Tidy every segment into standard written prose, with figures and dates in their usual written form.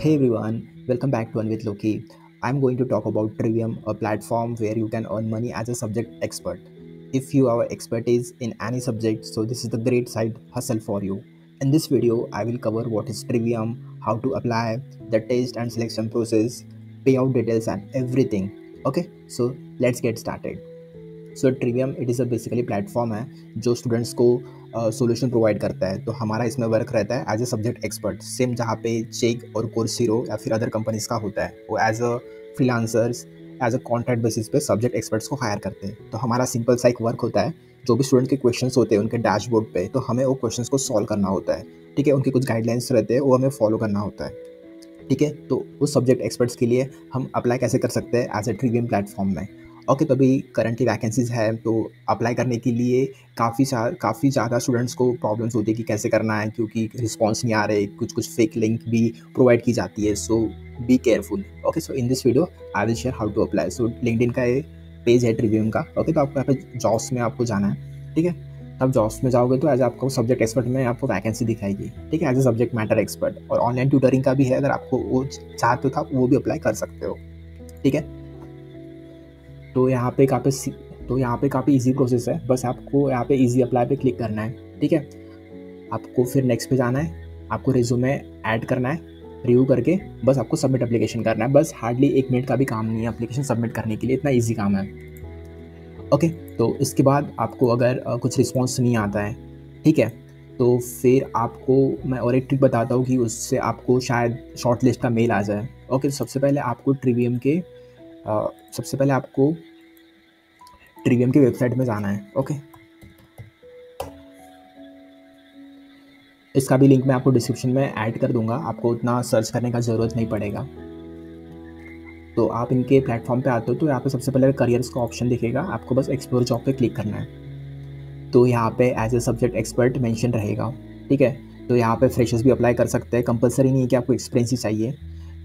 Hey everyone, welcome back to One with Loki. I'm going to talk about Trivium, a platform where you can earn money as a subject expert. If you have expertise in any subject, so this is the great side hustle for you. In this video, I will cover what is Trivium, how to apply, the test and selection process, payout details and everything. Okay, so let's get started. So trivium it is a basically platform है जो students को solution provide करता है। तो हमारा इसमें work रहता है as a subject expert, same जहाँ पे चेक और कोर्सेरो या फिर अदर कंपनीज का होता है, वो as a freelancers as a contract basis पे सब्जेक्ट एक्सपर्ट्स को हायर करते हैं। तो हमारा सिंपल सा एक वर्क होता है, जो भी स्टूडेंट के क्वेश्चंस होते हैं उनके डैशबोर्ड पे, तो हमें वो क्वेश्चंस को सॉल्व करना होता है। ठीक है, उनके कुछ गाइडलाइंस रहते हैं, वो हमें फॉलो करना होता है। ठीक है, तो उस सब्जेक्ट एक्सपर्ट्स के लिए हम अप्लाई कैसे कर सकते हैं एज ए ट्रिवियम प्लेटफॉर्म में। ओके, तो अभी करंटली वैकेंसीज है, तो अप्लाई करने के लिए काफ़ी ज़्यादा स्टूडेंट्स को प्रॉब्लम्स होती है कि कैसे करना है, क्योंकि रिस्पॉन्स नहीं आ रहे, कुछ फेक लिंक भी प्रोवाइड की जाती है। So be careful. Okay, so in this video I will share how to apply. So LinkedIn का ये पेज है ट्रिवियम का। ओके, तो आपको यहाँ पे जॉब्स में आपको जाना है। ठीक है, तब जॉब्स में जाओगे तो एज आपको सब्जेक्ट एक्सपर्ट में आपको वैकेंसी दिखाएगी। ठीक है, as a subject matter expert, और ऑनलाइन ट्यूटरिंग का भी है, अगर आपको वो चाहते हो तो आप वो भी अप्लाई कर सकते हो। ठीक है, तो यहाँ पे काफ़ी इजी प्रोसेस है। बस आपको यहाँ पे इजी अप्लाई पे क्लिक करना है। ठीक है, आपको फिर नेक्स्ट पे जाना है, आपको रिज्यूमे ऐड करना है, रिव्यू करके बस आपको सबमिट एप्लीकेशन करना है। बस हार्डली 1 मिनट का भी काम नहीं है एप्लीकेशन सबमिट करने के लिए, इतना ईजी काम है। ओके, तो इसके बाद आपको अगर कुछ रिस्पॉन्स नहीं आता है, ठीक है, तो फिर आपको मैं और एक ट्रिक बताता हूँ कि उससे आपको शायद शॉर्ट लिस्ट का मेल आ जाए। ओके, तो सबसे पहले आपको ट्रिवियम के वेबसाइट में जाना है। ओके, इसका भी लिंक मैं आपको डिस्क्रिप्शन में ऐड कर दूंगा, आपको उतना सर्च करने का ज़रूरत नहीं पड़ेगा। तो आप इनके प्लेटफॉर्म पे आते हो तो यहाँ पे सबसे पहले करियर्स का ऑप्शन दिखेगा, आपको बस एक्सप्लोर जॉब पे क्लिक करना है। तो यहाँ पे as a subject expert mention रहेगा। ठीक है, तो यहाँ पे फ्रेशर्स भी अप्लाई कर सकते हैं, कंपलसरी नहीं है कि आपको एक्सपीरियंस ही चाहिए।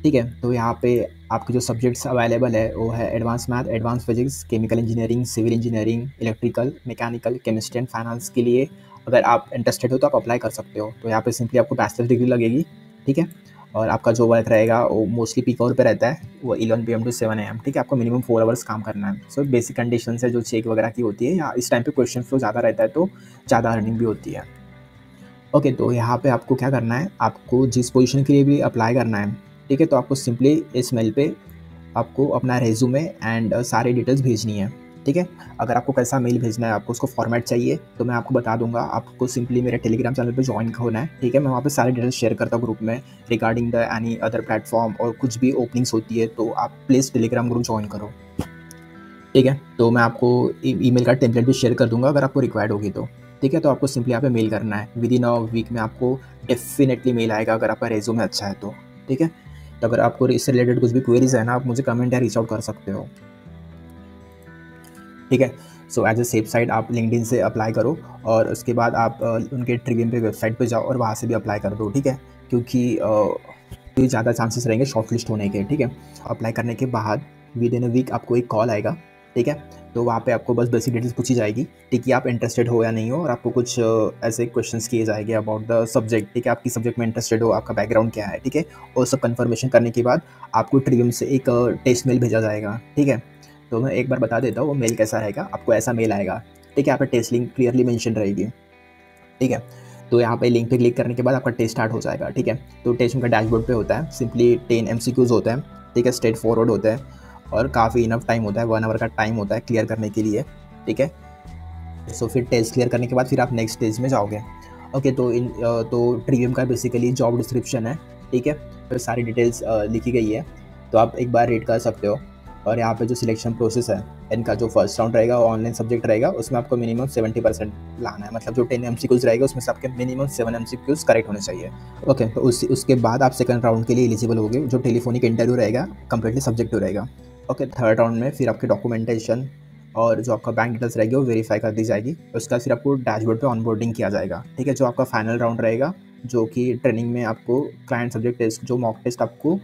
ठीक है, तो यहाँ पे आपके जो सब्जेक्ट्स अवेलेबल है वो है advance math, advance physics, chemical engineering, civil engineering, electrical, mechanical, chemistry and finance के लिए अगर आप इंटरेस्टेड हो तो आप अप्लाई कर सकते हो। तो यहाँ पे सिंपली आपको बैचलर डिग्री लगेगी। ठीक है, और आपका जो वर्क रहेगा वो मोस्टली पीक आवर पे रहता है, वो 11 PM टू 7 AM। ठीक है, आपको मिनिमम 4 आवर्स काम करना है। सो बेसिक कंडीशन है जो चेक वगैरह की होती है, या इस टाइम पे क्वेश्चन फ्लो ज़्यादा रहता है तो ज़्यादा अर्निंग भी होती है। ओके, तो यहाँ पे आपको क्या करना है, आपको जिस पोजीशन के लिए भी अप्लाई करना है, ठीक है, तो आपको सिंपली इस मेल पे आपको अपना रेज्यूमे एंड सारी डिटेल्स भेजनी है। ठीक है, अगर आपको कैसा मेल भेजना है, आपको उसको फॉर्मेट चाहिए तो मैं आपको बता दूंगा। आपको सिंपली मेरे टेलीग्राम चैनल पे ज्वाइन होना है। ठीक है, मैं वहाँ पे सारी डिटेल्स शेयर करता हूँ ग्रुप में regarding the any other platform, और कुछ भी ओपनिंग्स होती है तो आप प्लीज़ टेलीग्राम ग्रुप ज्वाइन करो। ठीक है, तो मैं आपको ईमेल का टेम्पलेट भी शेयर कर दूंगा अगर आपको रिक्वायर्ड होगी तो। ठीक है, तो आपको सिंपली यहाँ पे मेल करना है, विद इन अ वीक में आपको डेफिनेटली मेल आएगा अगर आपका रेज्यूमे अच्छा है तो। ठीक है, तो अगर आपको इससे रिलेटेड कुछ भी क्वेरीज है ना, आप मुझे कमेंट या रीच आउट कर सकते हो। ठीक है, so as a safe side आप लिंक्डइन से अप्लाई करो, और उसके बाद आप उनके ट्रिवियम पे वेबसाइट पे जाओ और वहाँ से भी अप्लाई कर दो। ठीक है, क्योंकि ज़्यादा चांसेस रहेंगे शॉर्टलिस्ट होने के। ठीक है, अप्लाई करने के बाद विद इन अ वीक आपको एक कॉल आएगा। ठीक है, तो वहाँ पे आपको बस बेसिक डिटेल्स पूछी जाएगी, ठीक है, आप इंटरेस्टेड हो या नहीं हो, और आपको कुछ ऐसे क्वेश्चंस किए जाएंगे अबाउट द सब्जेक्ट। ठीक है, आप किस सब्जेक्ट में इंटरेस्टेड हो, आपका बैकग्राउंड क्या है। ठीक है, और सब कंफर्मेशन करने के बाद आपको ट्रिवियम से एक टेस्ट मेल भेजा जाएगा। ठीक है, तो मैं एक बार बता देता हूँ वो मेल कैसा रहेगा। आपको ऐसा मेल आएगा। ठीक है, यहाँ पे टेस्ट लिंक क्लियरली मेंशन रहेगी। ठीक है, तो यहाँ पे लिंक पे क्लिक करने के बाद आपका टेस्ट स्टार्ट हो जाएगा। ठीक है, तो टेस्ट उनका डैशबोर्ड पे होता है, सिंपली 10 MCQs होते हैं। ठीक है, स्ट्रेट फॉरवर्ड होता है, और काफ़ी इनफ टाइम होता है, 1 आवर का टाइम होता है क्लियर करने के लिए। ठीक है, सो फिर टेस्ट क्लियर करने के बाद फिर आप नेक्स्ट स्टेज में जाओगे। ओके, तो ट्रिवियम का बेसिकली जॉब डिस्क्रिप्शन है। ठीक है, फिर सारी डिटेल्स लिखी गई है, तो आप एक बार रीड कर सकते हो। और यहाँ पे जो सिलेक्शन प्रोसेस है, इनका जो फर्स्ट राउंड रहेगा वो ऑनलाइन सब्जेक्ट रहेगा, उसमें आपको मिनिमम 70% लाना है। मतलब जो 10 MCQs रहेगा उसमें से आपके मिनिमम 7 MCQs करेक्ट होने चाहिए। ओके, तो उसके बाद आप सेकंड राउंड के लिए एलिजिबल होगे, जो टेलीफोनिक इंटरव्यू रहेगा, कंप्लीटली सब्जेक्टिव रहेगा। ओके, थर्ड राउंड में फिर आपके डॉक्यूमेंटेशन और जो आपका बैंक डिटेल्स रहेगी वो वेरीफाई कर दी जाएगी। उसके बाद फिर आपको डैशबोर्ड पे ऑनबोर्डिंग किया जाएगा। ठीक है, जो आपका फाइनल राउंड रहेगा, जो कि ट्रेनिंग में आपको क्लाइंट सब्जेक्ट टेस्ट, जो मॉक टेस्ट आपको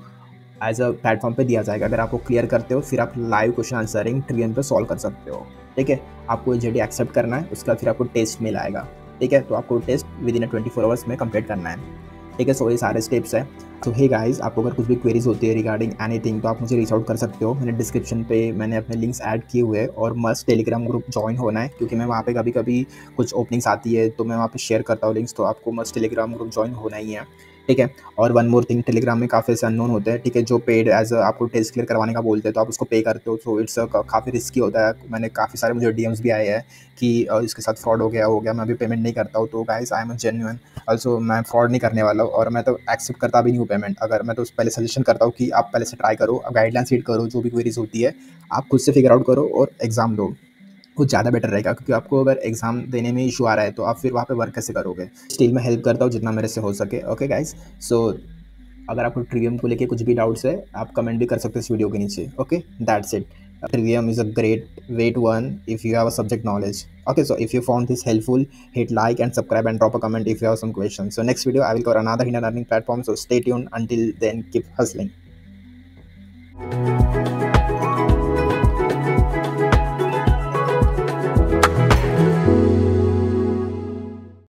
एज अ प्लेटफॉर्म पे दिया जाएगा। अगर आपको क्लियर करते हो फिर आप लाइव क्वेश्चन आंसरिंग ट्रिवियम पे सॉल्व कर सकते हो। ठीक है, आपको जेडी एक्सेप्ट करना है, उसके बाद फिर आपको टेस्ट मेल आएगा। ठीक है, तो आपको टेस्ट विद इन 24 आवर्स में कंप्लीट करना है। ठीक है। सो ये सारे स्टेप्स है। तो हे गाइस, आपको अगर कुछ भी क्वेरीज होती है रिगार्डिंग एनीथिंग तो आप मुझे रीच आउट कर सकते हो। मैंने डिस्क्रिप्शन पे मैंने अपने लिंक्स ऐड किए हुए हैं, और मस्ट टेलीग्राम ग्रुप ज्वाइन होना है, क्योंकि मैं वहाँ पे कभी कभी कुछ ओपनिंग्स आती है तो मैं वहाँ पे शेयर करता हूँ लिंक्स, तो आपको मस्ट टेलीग्राम ग्रुप ज्वाइन होना ही है। ठीक है। और वन मोर थिंग, टेलीग्राम में काफ़ी ऐसे अननोन होते हैं, ठीक है, जो पेड एज आपको टेस्ट क्लियर करवाने का बोलते हैं, तो आप उसको पे करते हो, सो इट्स काफ़ी रिस्की होता है। मैंने काफ़ी सारे मुझे डीएम्स भी आए हैं कि इसके साथ फ्रॉड हो गया, मैं अभी पेमेंट नहीं करता हूँ। तो guys, I am genuine, also मैं फ्रॉड नहीं करने वाला हूँ, और मैं तो एक्सेप्ट करता भी नहीं हूँ पेमेंट। अगर मैं तो पहले सजेशन करता हूँ कि आप पहले से ट्राई करो, गाइडलाइंस रीड करो, जो भी क्वेरीज होती है आप खुद से फिगर आउट करो और एग्जाम दो, कुछ ज़्यादा बेटर रहेगा। क्योंकि आपको अगर एग्जाम देने में इशू आ रहा है तो आप फिर वहाँ पे वर्क कैसे करोगे। स्टिल मैं हेल्प करता हूँ जितना मेरे से हो सके। ओके गाइस, सो अगर आपको ट्रिवियम को लेके कुछ भी डाउट्स है आप कमेंट भी कर सकते हैं इस वीडियो के नीचे। Okay, that's it. Trivium is a great way to earn if you have a subject knowledge. Okay, so if you found this helpful, hit like and subscribe and drop a comment if you have some questions. So next video I will cover another hidden earning platform. So stay tuned. Until then, keep hustling.